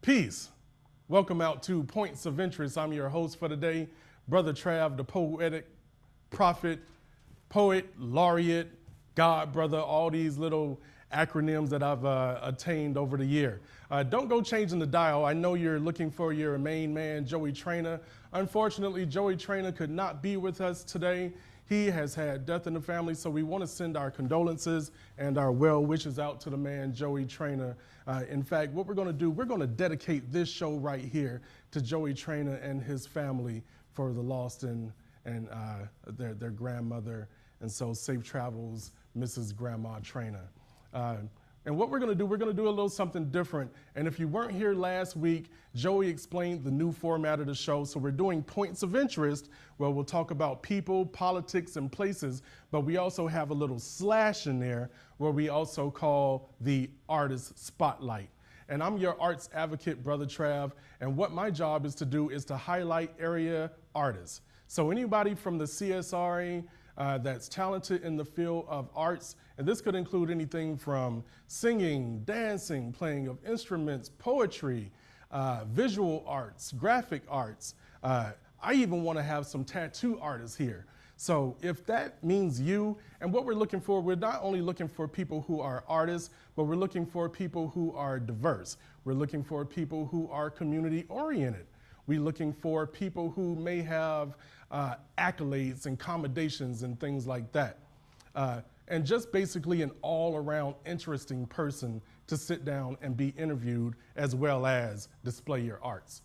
Peace. Welcome out to Points of Interest. I'm your host for today, BrothaTrav, the poetic prophet, poet, laureate, God, brother, all these little acronyms that I've attained over the year. Don't go changing the dial. I know you're looking for your main man, Joey Traina. Unfortunately, Joey Traina could not be with us today. He has had death in the family, so we want to send our condolences and our well wishes out to the man, Joey Traina. In fact, what we're going to do, we're going to dedicate this show right here to Joey Traina and his family for the lost and their grandmother. And so safe travels, Mrs. Grandma Traina. And what we're going to do a little something different. And if you weren't here last week, Joey explained the new format of the show. So we're doing Points of Interest, where we'll talk about people, politics, and places. But we also have a little slash in there where we also call the Artist Spotlight. And I'm your arts advocate, BrothaTrav. And what my job is to do is to highlight area artists. So anybody from the CSRA that's talented in the field of arts, and this could include anything from singing, dancing, playing of instruments, poetry, visual arts, graphic arts. I even want to have some tattoo artists here. So if that means you, and what we're looking for, we're not only looking for people who are artists, but we're looking for people who are diverse. We're looking for people who are community oriented. We're looking for people who may have accolades and commendations and things like that. And just basically an all-around interesting person to sit down and be interviewed, as well as display your arts.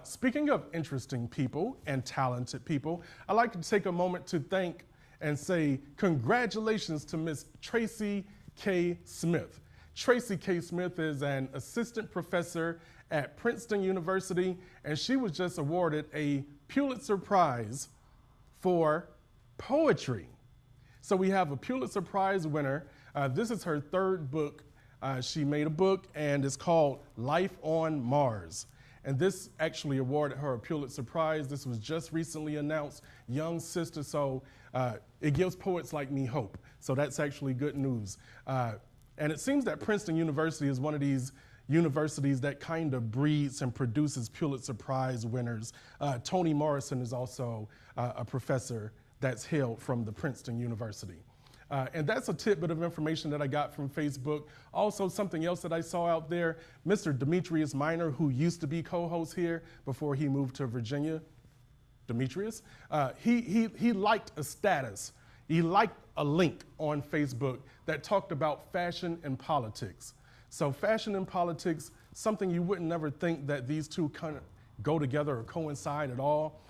Speaking of interesting people and talented people, I'd like to take a moment to thank and say congratulations to Miss Tracy K. Smith. Tracy K. Smith is an assistant professor at Princeton University, and she was just awarded a Pulitzer Prize for poetry. So we have a Pulitzer Prize winner. This is her third book. She made a book, and it's called Life on Mars. And this actually awarded her a Pulitzer Prize. This was just recently announced, young sister, so it gives poets like me hope. So that's actually good news. And it seems that Princeton University is one of these universities that kind of breeds and produces Pulitzer Prize winners. Toni Morrison is also a professor that's hailed from the Princeton University. And that's a tidbit of information that I got from Facebook. Also, something else that I saw out there, Mr. Demetrius Minor, who used to be co-host here before he moved to Virginia, Demetrius, he liked a status. He liked a link on Facebook that talked about fashion and politics. So fashion and politics, something you wouldn't never think that these two kind of go together or coincide at all,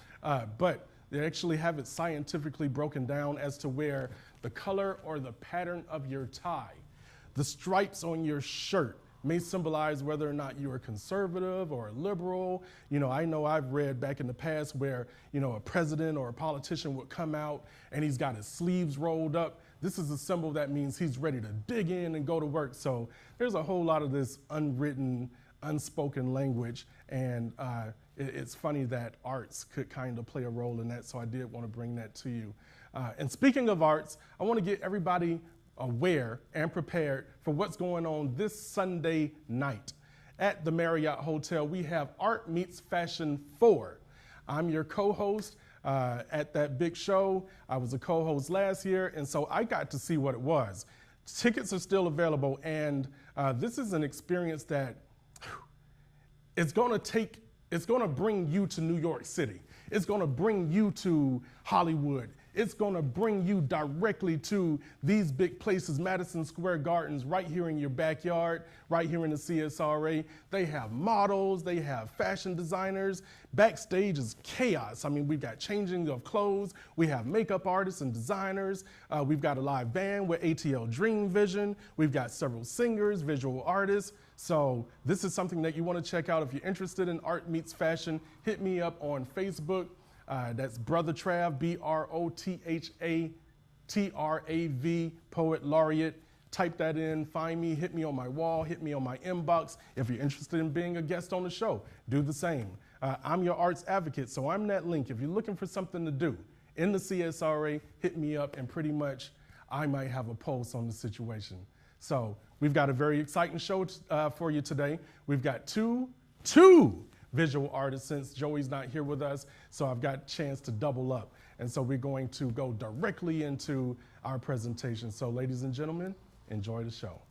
but they actually have it scientifically broken down as to where the color or the pattern of your tie, the stripes on your shirt may symbolize whether or not you're a conservative or a liberal. You know, I know I've read back in the past where, you know, a president or a politician would come out and he's got his sleeves rolled up. This is a symbol that means he's ready to dig in and go to work. So there's a whole lot of this unwritten, unspoken language, and it's funny that arts could kind of play a role in that, so I did want to bring that to you. And speaking of arts, I want to get everybody aware and prepared for what's going on this Sunday night. At the Marriott Hotel, we have Art Meets Fashion 4. I'm your co-host at that big show. I was a co-host last year, and so I got to see what it was. Tickets are still available, and this is an experience that it's going to bring you to New York City. It's going to bring you to Hollywood. It's going to bring you directly to these big places, Madison Square Gardens, right here in your backyard, right here in the CSRA. They have models, they have fashion designers. Backstage is chaos. I mean, we've got changing of clothes. We have makeup artists and designers. We've got a live band with ATL Dream Vision. We've got several singers, visual artists. So this is something that you want to check out. If you're interested in Art Meets Fashion, hit me up on Facebook. That's BrothaTrav, BrothaTrav, Poet Laureate. Type that in, find me, hit me on my wall, hit me on my inbox. If you're interested in being a guest on the show, do the same. I'm your arts advocate, so I'm that link. If you're looking for something to do in the CSRA, hit me up, and pretty much I might have a pulse on the situation. So we've got a very exciting show for you today. We've got two 2 visual artists since Joey's not here with us, so I've got a chance to double up. And so we're going to go directly into our presentation. So ladies and gentlemen, enjoy the show.